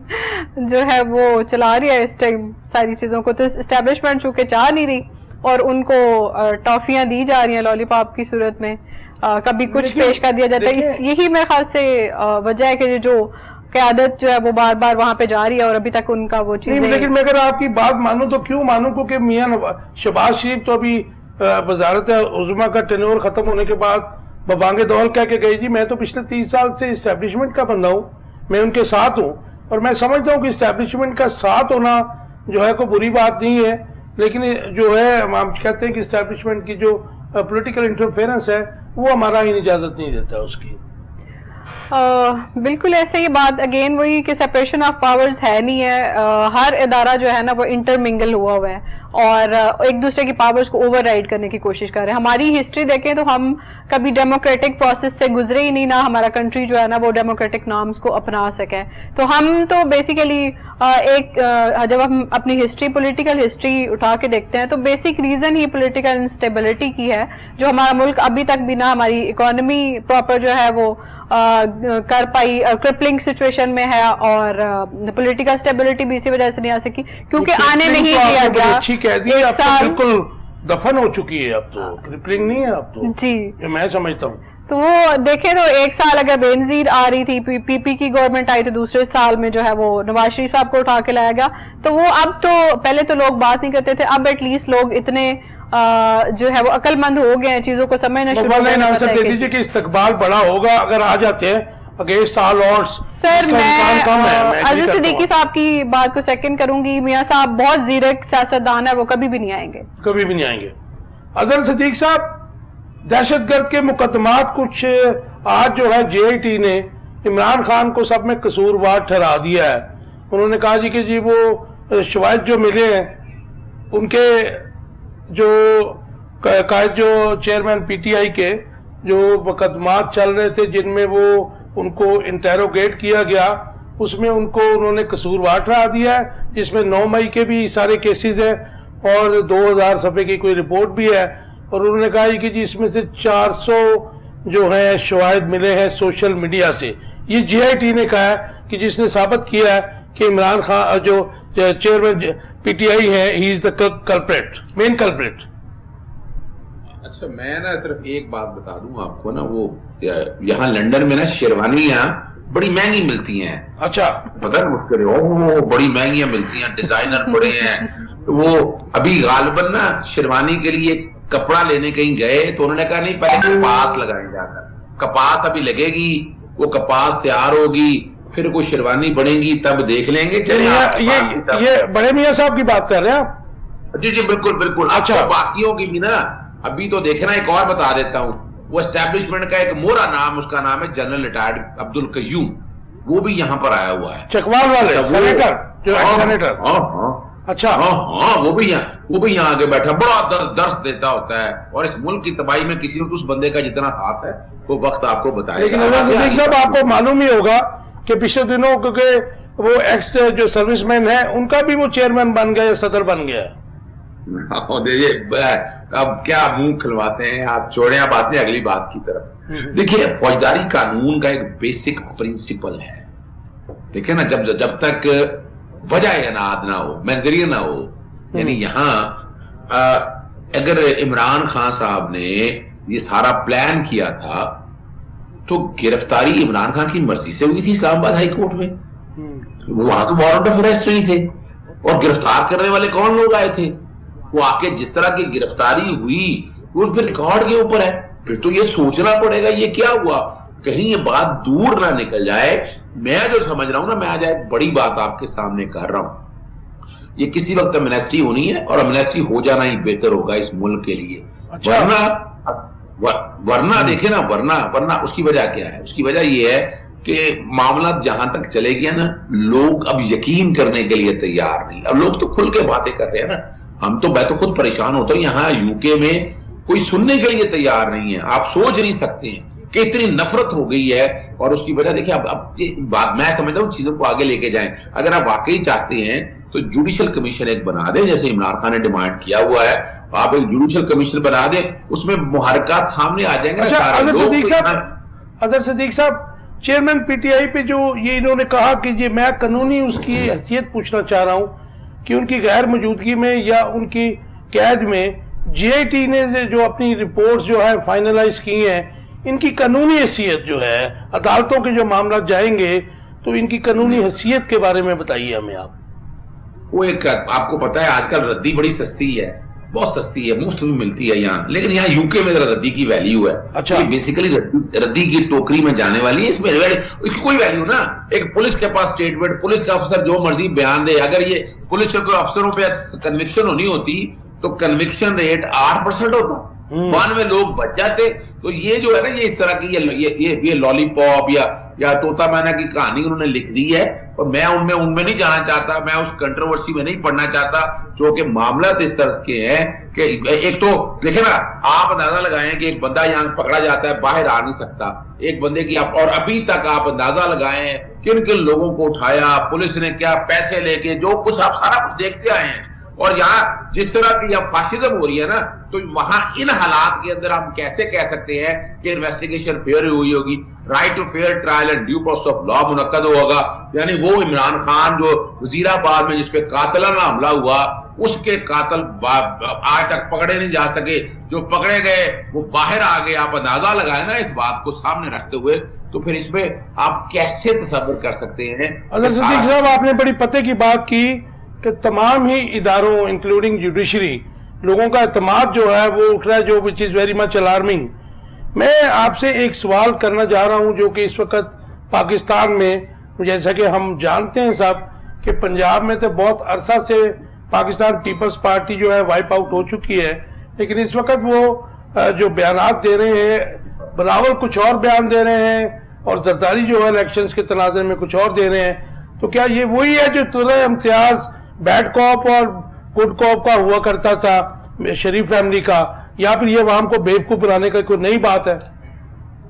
جو ہے وہ چلا رہی ہے اس ٹائم ساری چیزوں کو. تو اسٹیبلشمنٹ چونکہ چاہ نہیں رہی اور ان کو ٹافیاں دی جا رہی ہیں لالی پاپ کی صورت میں، کبھی کچھ پیش کر دیا جاتا ہے. یہی میرے خیال سے وجہ ہے کہ جو قیادت جو ہے وہ بار بار وہاں پہ جا رہی ہے اور ابھی تک ان کا وہ چیز نہیں. لیکن میں اگر آپ کی بات مانوں تو کیوں مانوں, کیونکہ میاں شہباز شریف تو ابھی وزارت عظمیٰ کا ٹینور ختم ہونے کے بعد ببانگ دول کہہ کے گئی جی میں تو پچھلے 30 سال سے اسٹیبلشمنٹ کا بندہ ہوں, میں ان کے ساتھ ہوں, اور میں سمجھتا ہوں کہ اسٹیبلشمنٹ کا ساتھ ہونا جو ہے کوئی بری بات نہیں ہے, لیکن جو ہے ہم کہتے ہیں کہ اسٹیبلشمنٹ کی جو پولیٹیکل انٹرفیرنس ہے وہ ہمارا ہی اجازت نہیں دیتا اس کی. بالکل ایسے ہی بات اگین وہی کہ سیپریشن آف پاورز ہے نہیں ہے, ہر ادارہ جو ہے نا وہ انٹرمنگل ہوا ہوا ہے اور ایک دوسرے کی پاورز کو اوور رائڈ کرنے کی کوشش کر رہے ہیں. ہماری ہسٹری دیکھیں تو ہم کبھی ڈیموکریٹک پروسیس سے گزرے ہی نہیں, نہ ہمارا کنٹری جو ہے نا وہ ڈیموکریٹک نارمز کو اپنا سکے. تو ہم تو بیسیکلی ایک جب ہم اپنی ہسٹری پولیٹیکل ہسٹری اٹھا کے دیکھتے ہیں تو بیسک ریزن ہی پولیٹیکل انسٹیبلٹی کی ہے, جو ہمارا ملک ابھی تک بھی نہ ہماری اکانومی پراپر جو ہے وہ کر پائی, کرپلنگ سچویشن میں ہے, اور پولیٹیکل سٹیبلٹی بھی اسی وجہ سے نہیں آ سکی کیونکہ آنے نہیں دیا گیا. اچھی کہہ دی, اب تو بالکل دفن ہو چکی ہے, اب تو کرپلنگ نہیں ہے اب تو جی, میں سمجھتا ہوں. تو وہ دیکھیں تو ایک سال اگر بے نظیر آ رہی تھی, پی پی کی گورنمنٹ آئی تو دوسرے سال میں جو ہے وہ نواز شریف صاحب کو اٹھا کے لایا گیا. تو وہ اب تو پہلے تو لوگ بات نہیں کرتے تھے, اب ایٹ لیسٹ لوگ اتنے جو ہے وہ عقل مند ہو گئے ہیں, چیزوں کو سمجھنا شروع ہو گئے کہ استقبال بڑا ہوگا اگر آ جاتے ہیں اگینسٹ آل آڈز. سر میں عزیز صدیقی صاحب کی بات کو سیکنڈ کروں گی, میاں صاحب بہت زیرک سیاستدان ہے, وہ کبھی بھی نہیں آئیں گے, کبھی بھی نہیں آئیں گے. اظہر صدیق صاحب, دہشت گرد کے مقدمات کچھ آج جو ہے جے آئی ٹی نے عمران خان کو سب میں قصوروار ٹھہرا دیا ہے. انہوں نے کہا جی کہ جی وہ شواہد جو ملے ہیں ان کے جو قائد جو چیئرمین پی ٹی آئی کے جو مقدمات چل رہے تھے جن میں وہ ان کو انٹیروگیٹ کیا گیا, اس میں ان کو انہوں نے قصوروار ٹھہرا دیا ہے, جس میں 9 مئی کے بھی سارے کیسز ہیں اور 2000 صفحے کی کوئی رپورٹ بھی ہے. اور انہوں نے کہا کہ جی اس میں سے 400 جو ہیں شواہد ملے ہیں سوشل میڈیا سے. یہ جے آئی ٹی نے کہا ہے کہ جس نے ثابت کیا ہے کہ عمران خان جو چیئرمین پی ٹی آئی ہے, ہی از دا کلپریٹ, مین کلپریٹ. اچھا میں نا صرف ایک بات بتا دوں آپ کو نا, وہ یہاں لنڈن میں نا شیروانیاں بڑی مہنگی ملتی ہیں. اچھا پتہ ہے مجھ کرے وہ بڑی مہنگیاں ملتی ہیں, ڈیزائنر بڑے ہیں. وہ ابھی غالباً نا شیروانی کے لیے کپڑا لینے کہیں گئے تو انہوں نے کہا نہیں پہلے کپاس لگائیں جا کر, کپاس ابھی لگے گی, وہ کپاس تیار ہوگی, پھر کوئی شیروانی بنے گی تب دیکھ لیں گے. یہ بڑے میاں صاحب کی بات کر رہے ہیں آپ؟ جی جی بالکل بالکل. اچھا باقیوں کی بھی نا ابھی تو دیکھنا, ایک اور بتا دیتا ہوں, وہ اسٹیبلشمنٹ کا ایک مورا نام, اس کا نام ہے جنرل ریٹائرڈ عبد القیوم, وہ بھی یہاں پر آیا ہوا ہے. چکوال والے سینیٹر, جو ایکس سینیٹر. اچھا ہاں وہ بھی یہاں آگے بیٹھا, بڑا درس دیتا ہوتا ہے, اور اس ملک کی تباہی میں کسی اس بندے کا جتنا ہاتھ ہے وہ وقت آپ کو بتائے گا. لیکن صدیق صاحب آپ کو معلوم ہی ہوگا کہ پچھلے دنوں کیونکہ وہ ایکس جو سروس مین ہے ان کا بھی وہ چیئرمین بن گیا, صدر بن گیا. اب کیا منہ کھلواتے ہیں آپ, چھوڑیں آپ آتے ہیں اگلی بات کی طرف. دیکھیے فوجداری قانون کا ایک بیسک پرنسپل ہے, دیکھیں نا, جب تک وجہ اناد نہ ہو, منظریہ نہ ہو, یعنی یہاں اگر عمران خان صاحب نے یہ سارا پلان کیا تھا تو گرفتاری عمران خان کی مرضی سے ہوئی تھی اسلام آباد ہائی کورٹ میں, وہاں تو وارنٹ آف اریسٹ نہیں تھے, اور گرفتار کرنے والے کون لوگ آئے تھے, وہ آ کے جس طرح کی گرفتاری ہوئی وہ پھر ریکارڈ کے اوپر ہے. پھر تو یہ سوچنا پڑے گا یہ کیا ہوا, کہیں یہ بات دور نہ نکل جائے. میں جو سمجھ رہا ہوں نا, میں آج ایک بڑی بات آپ کے سامنے کر رہا ہوں, یہ کسی وقت امنیسٹی ہونی ہے, اور امنیسٹی ہو جانا ہی بہتر ہوگا اس ملک کے لیے. ورنہ دیکھیں نا, ورنہ اس کی وجہ کیا ہے, اس کی وجہ یہ ہے کہ معاملات جہاں تک چلے گیا نا, لوگ اب یقین کرنے کے لیے تیار نہیں. اب لوگ تو کھل کے باتیں کر رہے ہیں نا, ہم تو میں تو خود پریشان ہوتا ہوں, یہاں یو کے میں کوئی سننے کے لیے تیار نہیں ہے. آپ سوچ نہیں سکتے ہیں کہ اتنی نفرت ہو گئی ہے, اور اس کی وجہ دیکھیں اب یہ بات میں سمجھتا ہوں چیزوں کو آگے لے کے جائیں. اگر آپ واقعی چاہتے ہیں تو جوڈیشل کمیشن ایک بنا دیں, جیسے عمران خان نے ڈیمانڈ کیا ہوا ہے, آپ ایک جوڈیشل کمیشن بنا دیں, اس میں محرکات سامنے آ جائیں گے. اظہر صدیق صاحب, چیئرمین پی ٹی آئی پہ جو یہ انہوں نے کہا کہ یہ میں قانونی اس کی حیثیت پوچھنا چاہ رہا ہوں کہ ان کی غیر موجودگی میں یا ان کی قید میں جے آئی ٹی نے جو اپنی رپورٹس جو ہے فائنلائز کی ہیں, ان کی قانونی حیثیت جو ہے, عدالتوں کے جو معاملات جائیں گے تو ان کی قانونی حیثیت کے بارے میں بتائیے ہمیں آپ. وہ ایک آپ کو پتا ہے آج کل ردی بڑی سستی ہے, بہت سستی ہے, مفت میں ملتی ہے یہاں, لیکن یہاں یو کے میں ردی کی ویلیو ہے. اچھا, بیسیکلی ردی کی ٹوکری میں جانے والی ہے, اس میں اس کی کوئی ویلیو نا. ایک پولیس کے پاس اسٹیٹمنٹ, پولیس کا افسر جو مرضی بیان دے, اگر یہ پولیس کے کوئی افسروں پہ کنوکشن ہونی ہوتی تو کنوکشن ریٹ 8% ہوتا, 92 لوگ بچ جاتے. تو یہ جو ہے نا, یہ اس طرح کی یہ لالی پاپ یا طوطا مینا کی کہانی انہوں نے لکھ دی ہے, اور میں ان میں نہیں جانا چاہتا, میں اس کنٹروورسی میں نہیں پڑھنا چاہتا, جو کہ معاملات اس طرح کے ہیں کہ ایک تو دیکھیں نا, آپ اندازہ لگائیں کہ ایک بندہ یہاں پکڑا جاتا ہے, باہر آ نہیں سکتا ایک بندے کی, اور ابھی تک آپ اندازہ لگائیں کن کن لوگوں کو اٹھایا پولیس نے, کیا پیسے لے کے, جو کچھ آپ سارا کچھ دیکھتے آئے ہیں. اور یہاں جس طرح کی یہاں فاشزم ہو رہی ہے نا, تو وہاں ان حالات کے اندر ہم کیسے کہہ سکتے ہیں کہ انویسٹیگیشن فیئر ہوئی ہوگی, right to fair trial and due process of law منعقد ہوگا. یعنی وہ عمران خان جو وزیر آباد میں جس پہ قاتلانہ حملہ ہوا, اس کے قاتل آج تک پکڑے نہیں جا سکے, جو پکڑے گئے وہ باہر آ گئے. آپ اندازہ لگائیں نا اس بات کو سامنے رکھتے ہوئے, تو پھر اس میں آپ کیسے تصور کر سکتے ہیں. اظہر صدیق صاحب, آپ نے بڑی پتے کی بات کی کہ تمام ہی اداروں انکلوڈنگ جوڈیشری, لوگوں کا اعتماد جو ہے وہ اٹھ رہا ہے, جو وچ از ویری مچ الارمنگ. میں آپ سے ایک سوال کرنا چاہ رہا ہوں, جو کہ اس وقت پاکستان میں, جیسا کہ ہم جانتے ہیں صاحب کہ پنجاب میں تو بہت عرصہ سے پاکستان پیپلز پارٹی جو ہے وائپ آؤٹ ہو چکی ہے, لیکن اس وقت وہ جو بیانات دے رہے ہیں, بلاول کچھ اور بیان دے رہے ہیں, اور زرداری جو ہے الیکشنز کے تناظر میں کچھ اور دے رہے ہیں. تو کیا یہ وہی ہے جو طرح امتیاز بیڈ کاپ اور گڈ کاپ کا ہوا کرتا تھا شریف فیملی کا, یا پھر یہ عوام کو بیوقوف بنانے کا کوئی نئی بات ہے؟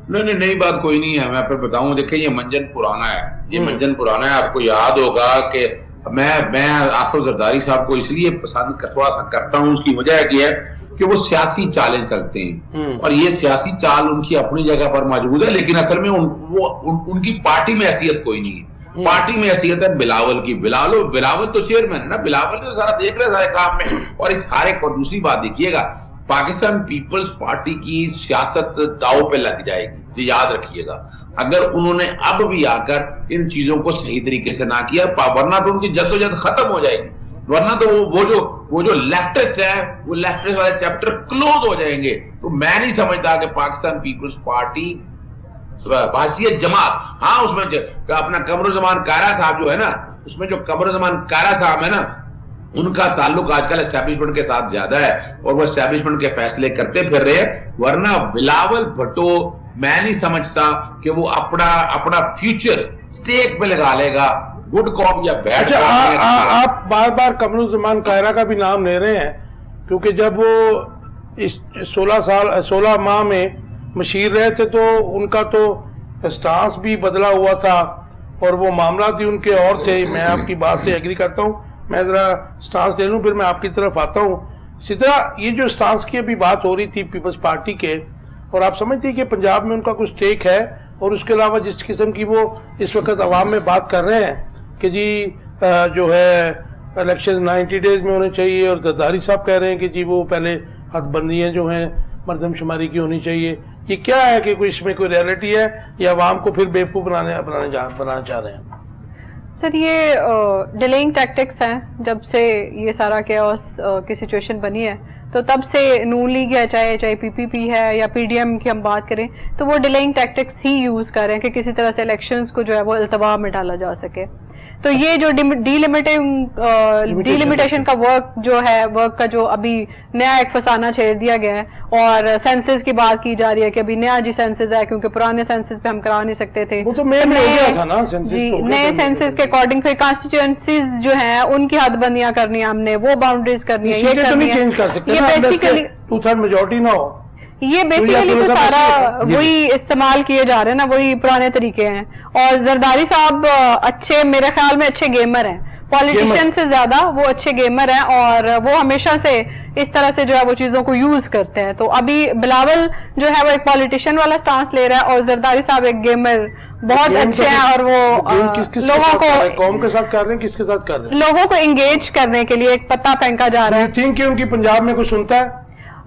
نہیں, نئی بات کوئی نہیں ہے. میں پھر بتاؤں, دیکھیں یہ منجن پرانا ہے, یہ منجن پرانا ہے. آپ کو یاد ہوگا کہ میں آصف زرداری صاحب کو اس لیے پسند تھوڑا سا کرتا ہوں, اس کی وجہ یہ ہے کہ وہ سیاسی چالیں چلتے ہیں, اور یہ سیاسی چال ان کی اپنی جگہ پر موجود ہے, لیکن اصل میں ان کی پارٹی میں حیثیت کوئی نہیں ہے. پارٹی میں حیثیت ہے بلاول کی. بلاول تو چیئرمین ہے نا, بلاول تو سارا دیکھ رہے سارے کام میں. اور اس سارے کو دوسری بات دیکھیے گا, پاکستان پیپلز پارٹی کی سیاست داؤ پہ لگ جائے گی, یہ یاد رکھیے گا, اگر انہوں نے اب بھی آ کر ان چیزوں کو صحیح طریقے سے نہ کیا, ورنہ تو ان کی جدوجہد ختم ہو جائے گی. ورنہ تو وہ جو لیفٹسٹ ہے, وہ لیفٹسٹ والے چیپٹر کلوز ہو جائیں گے. تو میں نہیں سمجھتا کہ پاکستان پیپلز پارٹی بحثیت جماعت, ہاں اس میں اپنا قمرالزمان کائرہ صاحب جو ہے نا, اس میں جو قمرالزمان کائرہ صاحب ہے نا, ان کا تعلق آج کل اسٹیبلشمنٹ کے ساتھ زیادہ ہے, اور وہ اسٹیبلشمنٹ کے فیصلے کرتے پھر رہے. ورنہ بلاول بھٹو میں نہیں سمجھتا کہ وہ اپنا فیوچر سٹیک پہ لگا لے گا گڈ کاپ یا بیڈ کاپ. آپ بار بار قمرالزمان کائرہ کا بھی نام لے رہے ہیں, کیونکہ جب وہ اس 16 ماہ میں مشیر رہے تھے تو ان کا تو اسٹانس بھی بدلا ہوا تھا, اور وہ معاملات بھی ان کے اور تھے. میں آپ کی بات سے ایگری کرتا ہوں, میں ذرا اسٹانس لے لوں پھر میں آپ کی طرف آتا ہوں. اسی طرح یہ جو اسٹانس کی ابھی بات ہو رہی تھی پیپلز پارٹی کے, اور آپ سمجھتے ہیں کہ پنجاب میں ان کا کچھ اسٹیک ہے, اور اس کے علاوہ جس قسم کی وہ اس وقت عوام میں بات کر رہے ہیں کہ جی جو ہے الیکشن 90 ڈیز میں ہونے چاہیے, اور زرداری صاحب کہہ رہے ہیں کہ جی وہ پہلے حد بندیاں جو ہیں مردم شماری کی ہونی چاہیے. یہ کیا ہے کہ کوئی اس میں کوئی ریئلٹی ہے, یا عوام کو پھر بیوقوف بنانا چاہ رہے ہیں؟ سر یہ ڈیلینگ ٹیکٹکس ہیں. جب سے یہ سارا کیوس کی سچویشن بنی ہے, تو تب سے نون لیگ ہے, چاہے پی پی پی ہے یا پی ڈی ایم کی ہم بات کریں, تو وہ ڈیلینگ ٹیکٹکس ہی یوز کر رہے ہیں کہ کسی طرح سے الیکشنز کو جو ہے وہ التوا میں ڈالا جا سکے. تو یہ جو ڈیلیمیٹیشن کا ورک جو ہے, ورک کا جو ابھی نیا ایک فسانہ چھیڑ دیا گیا ہے, اور سینسز کی بات کی جا رہی ہے کہ ابھی نیا جی سینسز ہے, کیونکہ پرانے سینسز پہ ہم کرا نہیں سکتے تھے. نئے سینسز کے اکارڈنگ پھر کانسٹیچوئنسیز جو ہیں ان کی حد بندیاں کرنی ہے ہم نے, وہ باؤنڈریز کرنی ہے, یہ کرنی ہے. یہ بیسیکلی تو سارا وہی استعمال کیے جا رہے ہیں نا, وہی پرانے طریقے ہیں. اور زرداری صاحب اچھے, میرے خیال میں اچھے گیمر ہیں, پولیٹیشین سے زیادہ وہ اچھے گیمر ہیں, اور وہ ہمیشہ سے اس طرح سے جو ہے وہ چیزوں کو یوز کرتے ہیں. تو ابھی بلاول جو ہے وہ ایک پولیٹیشین والا سٹانس لے رہا ہے, اور زرداری صاحب ایک گیمر بہت اچھے ہیں, اور وہ لوگوں کو قوم کے ساتھ کر رہے ہیں, کس کے ساتھ کر رہے ہیں, لوگوں کو انگیج کرنے کے لیے ایک پتا پھینکا جا رہا ہے. کہ ان کی پنجاب میں کوئی سنتا ہے؟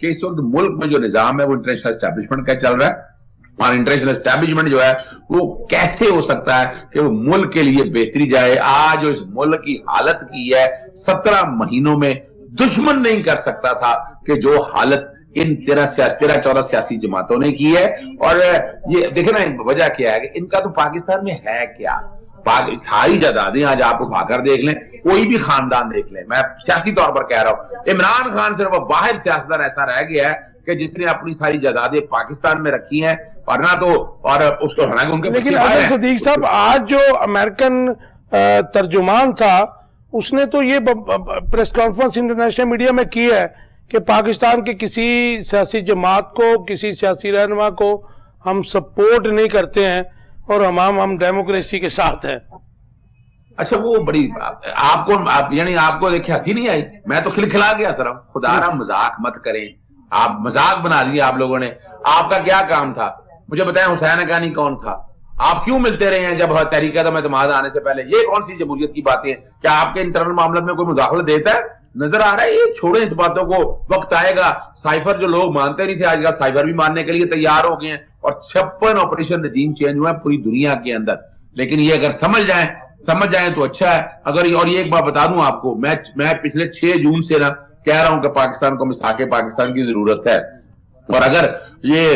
کہ اس وقت ملک میں جو نظام ہے وہ انٹرنیشنل اسٹیبلشمنٹ کا چل رہا ہے، اور انٹرنیشنل اسٹیبلشمنٹ جو ہے وہ کیسے ہو سکتا ہے کہ وہ ملک کے لیے بہتری جائے. آج جو اس ملک کی حالت کی ہے 17 مہینوں میں دشمن نہیں کر سکتا تھا کہ جو حالت ان 13-14 سیاسی جماعتوں نے کی ہے. اور یہ دیکھیں نا وجہ کیا ہے کہ ان کا تو پاکستان میں ہے کیا، ساری جائیدادیں آج آپ اٹھا کر دیکھ لیں، کوئی بھی خاندان دیکھ لیں، میں سیاسی طور پر کہہ رہا ہوں، عمران خان صرف واحد سیاستدان ایسا رہ گیا ہے کہ جس نے اپنی ساری جائیدادیں پاکستان میں رکھی ہیں، ورنہ تو اور اس کو حالانکہ ان کے لیکن اظہر صدیق صاحب آج جو امریکن ترجمان تھا اس نے تو یہ پریس کانفرنس انٹرنیشنل میڈیا میں کی ہے کہ پاکستان کے کسی سیاسی جماعت کو، کسی سیاسی رہنما کو ہم سپورٹ نہیں کرتے ہیں اور ہم ڈیموکریسی کے ساتھ ہیں. اچھا وہ بڑی آپ کو یعنی آپ کو دیکھیں ہنسی نہیں آئی؟ میں تو کھلکھلا گیا سر. خدا را مذاق مت کریں، آپ مذاق بنا دیا آپ لوگوں نے. آپ کا کیا کام تھا مجھے بتائیں؟ حسین حقانی کون تھا؟ آپ کیوں ملتے رہے ہیں جب تحریک عدم اعتماد آنے سے پہلے؟ یہ کون سی جمہوریت کی باتیں ہیں؟ کیا آپ کے انٹرنل معاملات میں کوئی مداخلت دیتا ہے؟ نظر آ رہا ہے یہ چھوڑیں اس باتوں کو، وقت آئے گا. سائفر جو لوگ مانتے نہیں تھے آج کل سائفر بھی ماننے کے لیے تیار ہو گئے ہیں، اور 56 آپریشن رجیم چینج ہوئے ہیں پوری دنیا کے اندر. لیکن یہ اگر سمجھ جائیں تو اچھا ہے. اگر اور یہ ایک بات بتا دوں آپ کو، میں پچھلے 6 جون سے نا کہہ رہا ہوں کہ پاکستان کو مساق پاکستان کی ضرورت ہے. اور اگر یہ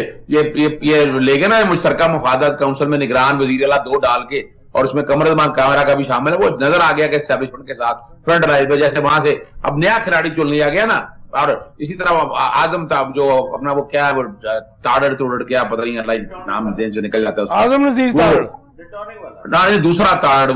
لے گئے نا مشترکہ مفادات کونسل میں نگران وزیر اعلیٰ 2 ڈال کے، اور اس میں قمر زمان کامرا کا بھی شامل ہے، وہ نظر آ گیا کہ اسٹیبلشمنٹ کے ساتھ فرنٹ رائز پہ جیسے وہاں سے اب نیا کھلاڑی چن لیا گیا نا. اور اسی طرح آزم تھا جو اپنا وہ کیا ہے وہ توڑ کیا پتہ نہیں اللہ نام ذہن سے نکل جاتا ہے، آزم نذیر تارڑ دوسرا تارڑ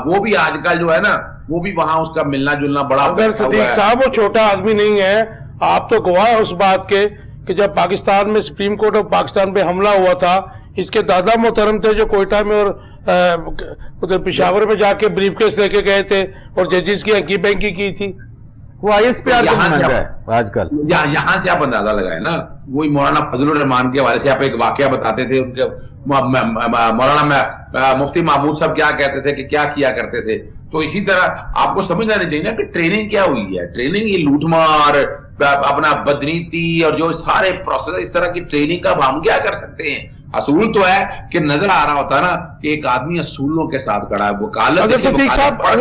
وہ بھی آج کل جو ہے نا وہ بھی وہاں اس کا ملنا جلنا بڑا. اظہر صدیق صاحب وہ چھوٹا آدمی نہیں ہے. آپ تو گواہ ہیں اس بات کے کہ جب پاکستان میں سپریم کورٹ آف پاکستان پہ حملہ ہوا تھا، اس کے دادا محترم تھے جو کوئٹہ میں اور ادھر پشاور میں جا کے بریف کیس لے کے گئے تھے اور ججز کی ہنکی بینکی کی تھی. وہ آئی ایس پی آر کا نمائندہ ہے آج کل. یہاں سے آپ اندازہ لگائیں نا، وہی مولانا فضل الرحمان کے حوالے سے آپ ایک واقعہ بتاتے تھے، ان کے مولانا مفتی محمود صاحب کیا کہتے تھے کہ کیا کیا کرتے تھے. تو اسی طرح آپ کو سمجھ آنا چاہیے نا کہ ٹریننگ کیا ہوئی ہے. ٹریننگ یہ لوٹ مار، اپنا بدنیتی اور جو سارے پروسیس، اس طرح کی ٹریننگ کا ہم کیا کر سکتے ہیں؟ اصول تو ہے کہ نظر آ رہا ہوتا نا کہ ایک آدمی اصولوں کے ساتھ کھڑا ہے. وکالت اظہر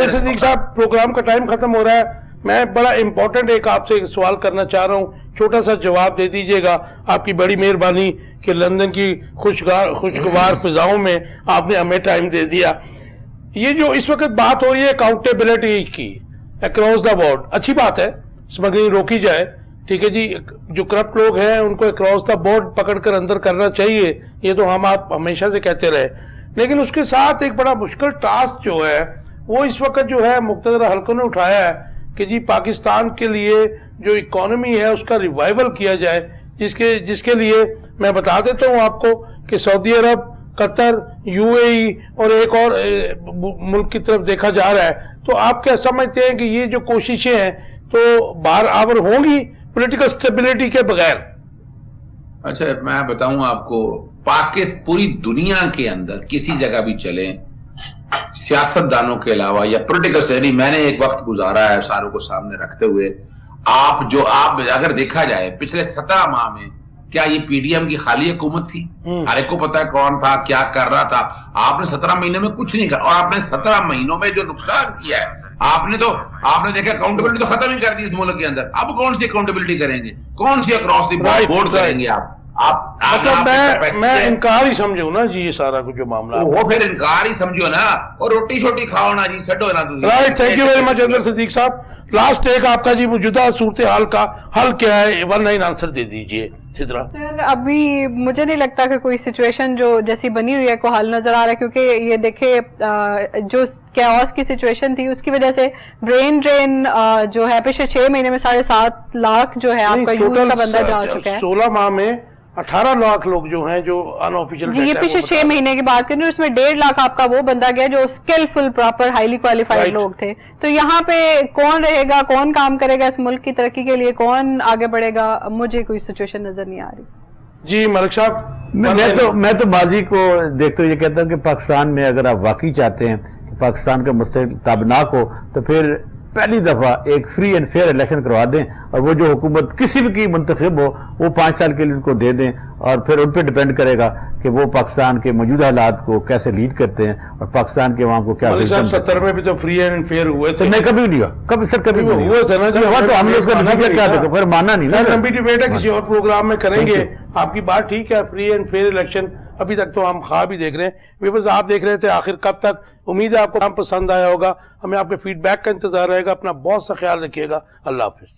صدیق صاحب پروگرام کا ٹائم ختم ہو رہا ہے. میں بڑا امپورٹنٹ ایک آپ سے سوال کرنا چاہ رہا ہوں، چھوٹا سا جواب دے دیجئے گا. آپ کی بڑی مہربانی کہ لندن کی خوشگوار فضاؤں میں آپ نے ہمیں ٹائم دے دیا. یہ جو اس وقت بات ہو رہی ہے اکاؤنٹیبلٹی کی اکراس دا بورڈ، اچھی بات ہے، اسمگلنگ روکی جائے، ٹھیک ہے جی. جو کرپٹ لوگ ہیں ان کو اکراس دا بورڈ پکڑ کر اندر کرنا چاہیے، یہ تو ہم آپ ہمیشہ سے کہتے رہے. لیکن اس کے ساتھ ایک بڑا مشکل ٹاسک جو ہے وہ اس وقت جو ہے مقتدر حلقوں نے اٹھایا ہے کہ جی پاکستان کے لیے جو اکانومی ہے اس کا ریوائیول کیا جائے، جس کے لیے میں بتا دیتا ہوں آپ کو کہ سعودی عرب، قطر، یو اے ای اور ایک اور ملک کی طرف دیکھا جا رہا ہے. تو آپ کیا سمجھتے ہیں کہ یہ جو کوششیں ہیں تو بار آور ہوں گی پولیٹیکل سٹیبلٹی کے بغیر؟ اچھا میں بتاؤں آپ کو، پوری دنیا کے اندر کسی جگہ بھی چلیں، سیاستدانوں کے علاوہ یا پولیٹیکل سٹیبلٹی، میں نے ایک وقت گزارا ہے ساروں کو سامنے رکھتے ہوئے. آپ اگر دیکھا جائے پچھلے 17 ماہ میں کیا یہ پی ڈی ایم کی خالی حکومت تھی؟ ہر ایک کو پتا ہے کون تھا، کیا کر رہا تھا. آپ نے 17 مہینے میں کچھ نہیں کر، اور آپ نے 17 مہینوں میں جو نقصان کیا ہے آپ نے دیکھا اکاؤنٹیبلٹی تو ختم ہی کر دی اس ملک کے اندر. اب کون سی اکاؤنٹیبلٹی کریں گے؟ کون سی اکراس دی بورڈ کریں گے آپ؟ میں انکار ہی سمجھوں نا جی، یہ سارا کچھ جو معاملہ وہ پھر انکار ہی سمجھو نا، اور روٹی شوٹی کھاؤ نا جی، چھڈو نا. Right, thank you very much Azhar Siddiq Sahib. Last ایک آپ کا جی موجودہ صورتحال کا حل کیا ہے؟ 1 لائن آنسر دے دیجئے. سر ابھی مجھے نہیں لگتا کہ کوئی سچویشن جو جیسی بنی ہوئی ہے کو حل نظر آ رہا ہے، کیونکہ یہ دیکھے جو کیوس کی سچویشن تھی اس کی وجہ سے برین ڈرین جو ہے پچھلے 6 مہینے میں 7.5 لاکھ جو ہے آپ کا یوتھ کا بندہ جا چکا ہے. 16 ماہ میں 18 لاکھ لوگ جو ہیں جو ان آفیشل جی، یہ پچھلے 6 مہینے کی بات کریں، اس میں 1.5 لاکھ آپ کا وہ بندہ گیا جو اسکلفل پراپر ہائیلی کوالیفائڈ لوگ تھے. تو یہاں پہ کون رہے گا، کون کام کرے گا اس ملک کی ترقی کے لیے، کون آگے بڑھے گا؟ مجھے کوئی سچویشن نظر نہیں آ رہی. جی ملک صاحب، میں تو ماضی کو دیکھتا ہوں یہ کہتا ہوں کہ پاکستان میں اگر آپ واقعی چاہتے ہیں کہ پاکستان کا مستقبل تابناک ہو تو پھر پہلی دفعہ ایک فری اینڈ فیئر الیکشن کروا دیں اور وہ جو حکومت کسی بھی کی منتخب ہو وہ 5 سال کے لیے ان کو دے دیں اور پھر ان پہ ڈیپینڈ کرے گا کہ وہ پاکستان کے موجودہ حالات کو کیسے لیڈ کرتے ہیں اور پاکستان کے عوام کو کیا 70 میں بھی تو فری اینڈ فیئر ہوئے تھے. نہیں کبھی نہیں ہوا, کبھی سر کبھی نہیں ہوا تھا نا, تو ہم نے اس کا نتیجہ کیا دیکھا پھر مانا نہیں نا. لمبی ڈیبیٹ ہے, کسی اور پروگرام میں کریں گے. آپ کی بات ٹھیک ہے, فری اینڈ فیئر الیکشن ابھی تک تو ہم خواب ہی دیکھ رہے ہیں. بس آپ دیکھ رہے تھے آخر کب تک. امید ہے آپ کو پسند آیا ہوگا. ہمیں آپ کے فیڈ بیک کا انتظار رہے گا. اپنا بہت سا خیال رکھیے گا. اللہ حافظ.